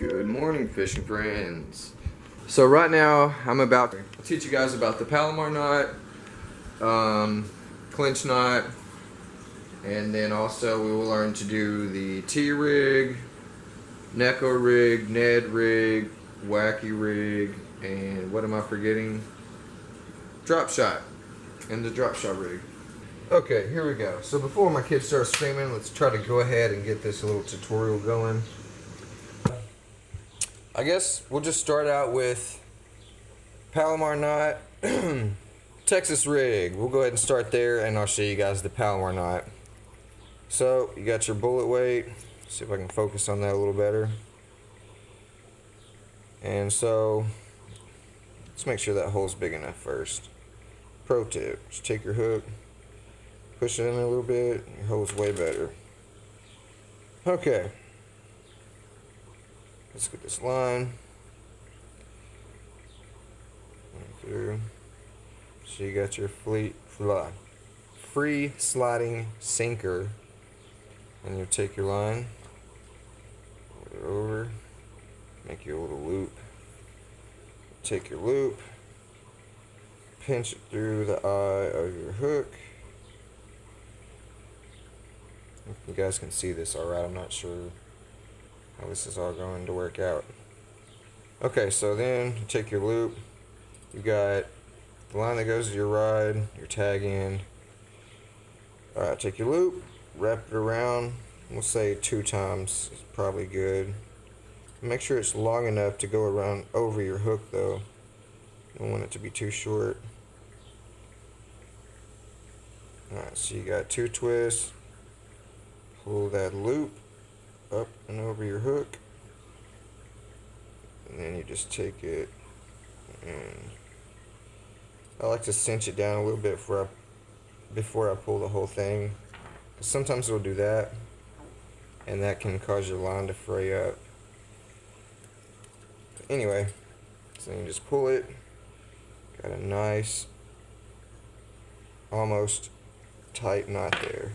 Good morning, fishing friends. So right now I'm about to teach you guys about the Palomar knot, clinch knot, and then also we will learn to do the T-rig, Neko rig, Ned rig, wacky rig, and what am I forgetting? Drop shot, and the drop shot rig. Okay, here we go. So before my kids start screaming, let's try to go ahead and get this little tutorial going. I guess we'll just start out with Palomar knot, Texas rig. We'll go ahead and start there, and I'll show you guys the Palomar knot. So you got your bullet weight. See if I can focus on that a little better. And so let's make sure that hole's big enough first. Pro tip: just take your hook, push it in a little bit. Your hole's way better. Okay. Let's get this line through. So you got your free sliding sinker, and you take your line, put it over, make your little loop. Take your loop, pinch it through the eye of your hook. If you guys can see this alright, I'm not sure how this is all going to work out. Okay, so then you take your loop, you got the line that goes to your rod, your tag end. Alright, take your loop, wrap it around, we'll say 2 times is probably good. Make sure it's long enough to go around over your hook though. You don't want it to be too short. Alright, so you got 2 twists, pull that loop up and over your hook, and then you just take it, and I like to cinch it down a little bit before I pull the whole thing, because sometimes it'll do that and that can cause your line to fray up. Anyway, so you just pull it, got a nice almost tight knot there.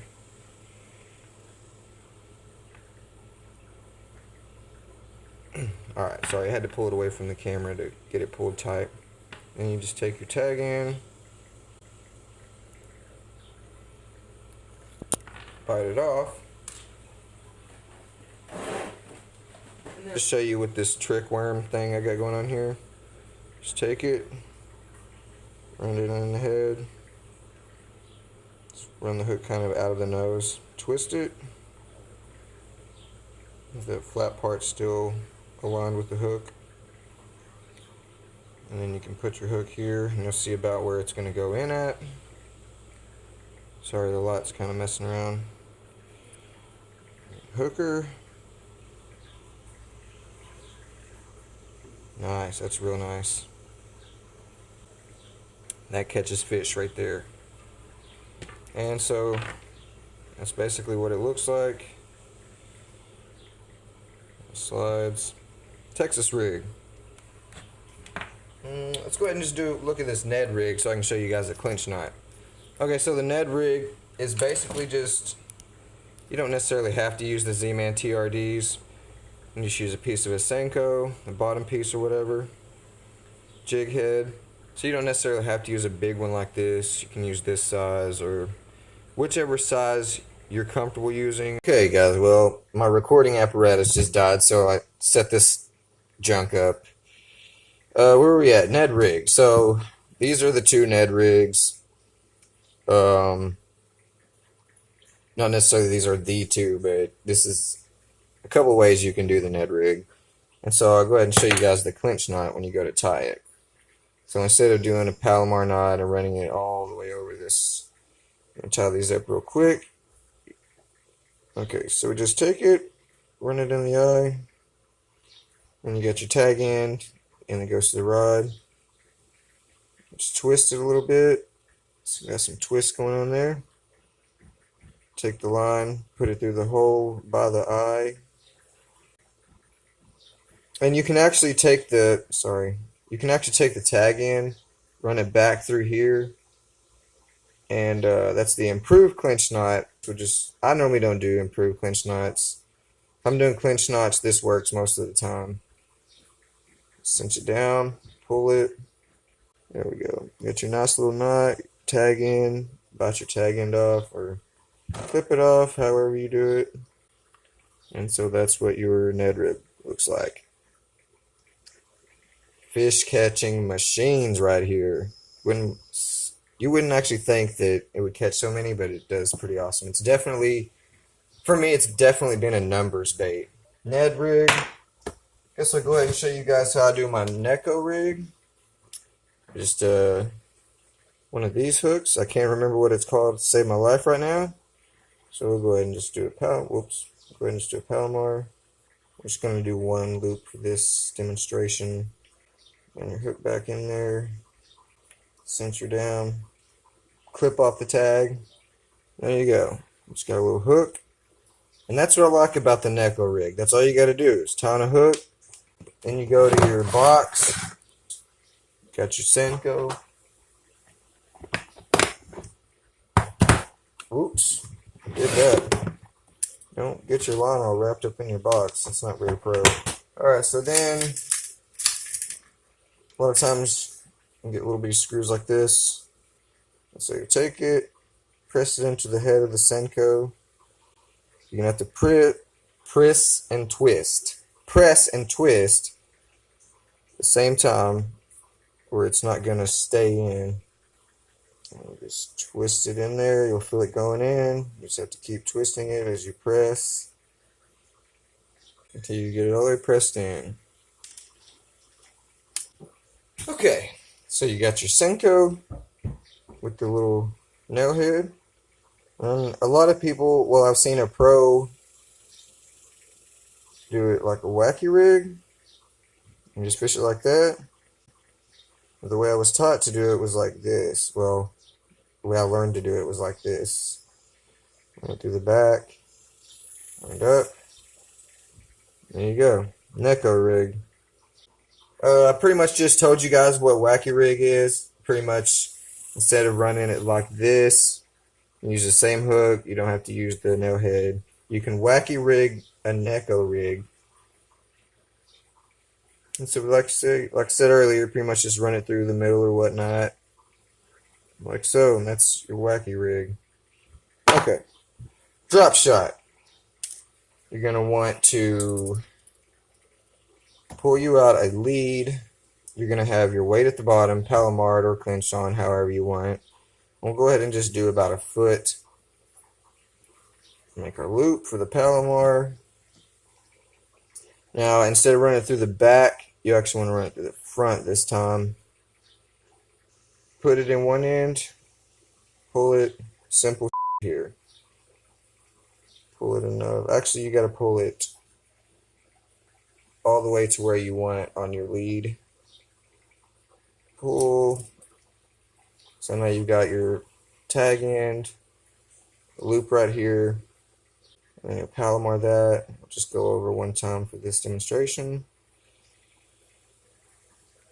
Alright, sorry, I had to pull it away from the camera to get it pulled tight. And you just take your tag in, bite it off. Just show you with this trick worm thing I got going on here. Just take it, run it in the head, just run the hook kind of out of the nose, twist it. The flat part's still aligned with the hook, and then you can put your hook here and you'll see about where it's going to go in at. Sorry, the light's kind of messing around. Hooker. Nice, that's real nice. That catches fish right there. And so that's basically what it looks like. Slides. Texas rig. Let's go ahead and just look at this Ned rig so I can show you guys the clinch knot. Okay, so the Ned rig is basically just, you don't necessarily have to use the Z-Man TRDs. You just use a piece of a Senko, the bottom piece or whatever, jig head. So you don't necessarily have to use a big one like this. You can use this size or whichever size you're comfortable using. Okay guys, well, my recording apparatus just died, so I set this junk up. Where are we at? Ned rig. So these are the 2 Ned rigs. Not necessarily these are the 2, but this is a couple ways you can do the Ned rig. And so I'll go ahead and show you guys the clinch knot when you go to tie it. So instead of doing a Palomar knot and running it all the way over this, I'm going to tie these up real quick. Okay, so we just take it, run it in the eye, and you got your tag end, and it goes to the rod. Just twist it a little bit. So we got some twist going on there. Take the line, put it through the hole by the eye. And you can actually take the, tag end, run it back through here. And that's the improved clinch knot. I normally don't do improved clinch knots. I'm doing clinch knots, this works most of the time. Cinch it down, pull it. There we go. Get your nice little knot, tag in, bite your tag end off, or clip it off, however you do it. And so that's what your Ned rib looks like. Fish catching machines right here. You wouldn't actually think that it would catch so many, but it does pretty awesome. It's definitely, for me, it's definitely been a numbers bait. Ned rig. Guess I'll go ahead and show you guys how I do my Neko rig. Just one of these hooks. I can't remember what it's called to save my life right now. So we'll go ahead and just do a Go ahead and just do a Palomar. We're just going to do one loop for this demonstration. And your hook back in there. Cinch her down. Clip off the tag. There you go. Just got a little hook. And that's what I like about the Neko rig. That's all you got to do is tie on a hook. Then you go to your box. Got your Senko. Oops. Did that. Don't get your line all wrapped up in your box. That's not very pro. Alright, so then a lot of times you get little bitty screws like this. So you take it, press it into the head of the Senko. You're going to have to press and twist. Press and twist at the same time, or it's not going to stay in. Just twist it in there. You'll feel it going in. You just have to keep twisting it as you press until you get it all the way pressed in. Okay, so you got your Senko with the little nail head. And a lot of people, well, I've seen a pro do it like a wacky rig and just fish it like that. But the way I was taught to do it was like this. Well, the way I learned to do it was like this. Went through the back, and up. There you go. Neko rig. I pretty much just told you guys what wacky rig is. Pretty much, instead of running it like this, you use the same hook. You don't have to use the nail head. You can wacky rig a Neko rig. And so, like I said earlier, pretty much just run it through the middle or whatnot, like so. And that's your wacky rig. Okay, drop shot. You're gonna want to pull you out a lead. You're gonna have your weight at the bottom, Palomar or clinch on, however you want. We'll go ahead and just do about a foot. Make our loop for the Palomar. Now, instead of running it through the back, you actually want to run it through the front this time. Put it in one end. Pull it. Simple here. Pull it enough. Actually, you got to pull it all the way to where you want it on your lead. Pull. So now you've got your tag end, loop right here, and your Palomar that. I'll just go over one time for this demonstration.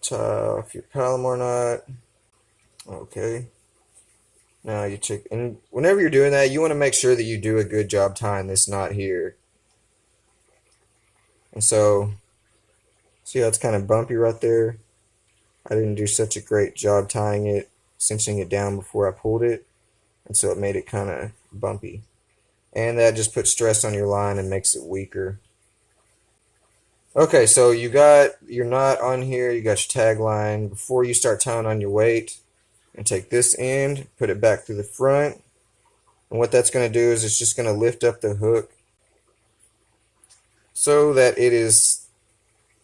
Tie off your Palomar knot. Okay. Now you check, and whenever you're doing that, you want to make sure that you do a good job tying this knot here. And so, see how it's kind of bumpy right there? I didn't do such a great job tying it, cinching it down before I pulled it, and so it made it kind of bumpy. And that just puts stress on your line and makes it weaker. Okay, so you got your knot on here, you got your tag line. Before you start tying on your weight, and take this end, put it back through the front. And what that's going to do is it's just going to lift up the hook so that it is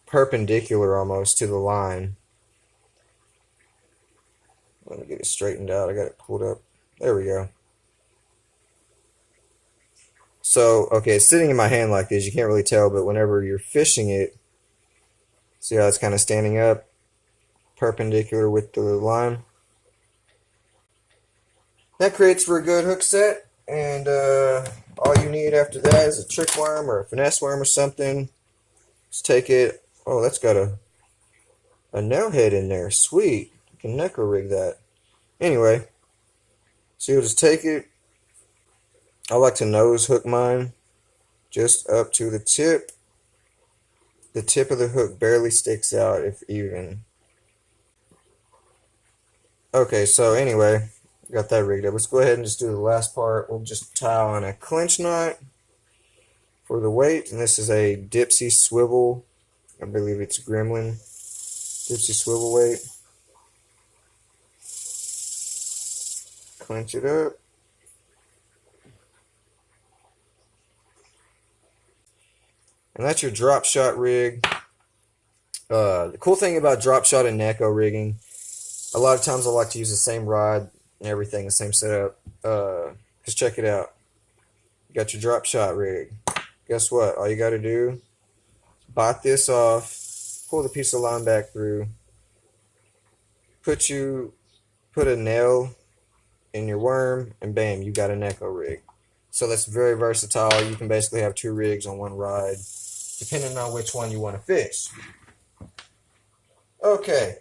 perpendicular almost to the line. Let me get it straightened out. I got it pulled up. There we go. So, okay, it's sitting in my hand like this. You can't really tell, but whenever you're fishing it, see how it's kind of standing up perpendicular with the line? That creates for a good hook set, and all you need after that is a trick worm or a finesse worm or something. Just take it. Oh, that's got a nail head in there. Sweet. You can Neko rig that. Anyway, so you'll just take it. I like to nose hook mine. just up to the tip. The tip of the hook barely sticks out, if even. Okay, so anyway, got that rigged up. Let's go ahead and just do the last part. We'll just tie on a clinch knot for the weight, and this is a Dipsy swivel. I believe it's Gremlin Dipsy swivel weight. Clench it up. And that's your drop shot rig. The cool thing about drop shot and Neko rigging, a lot of times I like to use the same rod and everything, the same setup. Just check it out. You got your drop shot rig. Guess what? All you got to do, bite this off, pull the piece of line back through, put a nail in your worm, and bam, you got a Neko rig. So that's very versatile. You can basically have 2 rigs on one ride, depending on which one you want to fish. Okay,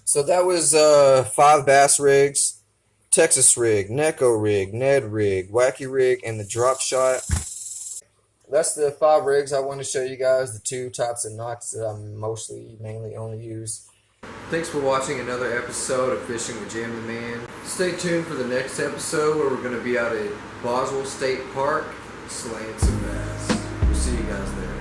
so that was 5 bass rigs: Texas rig, Neko rig, Ned rig, Wacky rig, and the drop shot. That's the 5 rigs I want to show you guys, the 2 types of knots that I mainly only use. Thanks for watching another episode of Fishing with Jam the Man. Stay tuned for the next episode where we're going to be out at Boswell State Park slaying some bass. We'll see you guys there.